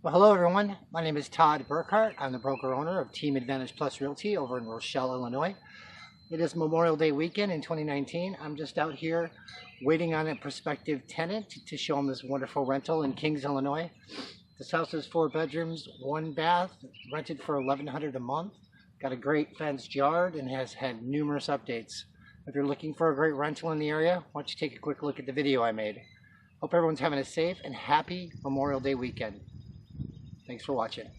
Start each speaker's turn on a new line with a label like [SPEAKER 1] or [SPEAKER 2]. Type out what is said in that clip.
[SPEAKER 1] Well, hello everyone. My name is Todd Burghardt. I'm the broker owner of Team Advantage Plus Realty over in Rochelle, Illinois. It is Memorial Day weekend in 2019. I'm just out here waiting on a prospective tenant to show them this wonderful rental in Kings, Illinois. This house is 4 bedrooms, 1 bath, rented for $1,100 a month. Got a great fenced yard and has had numerous updates. If you're looking for a great rental in the area, why don't you take a quick look at the video I made. Hope everyone's having a safe and happy Memorial Day weekend. Thanks for watching.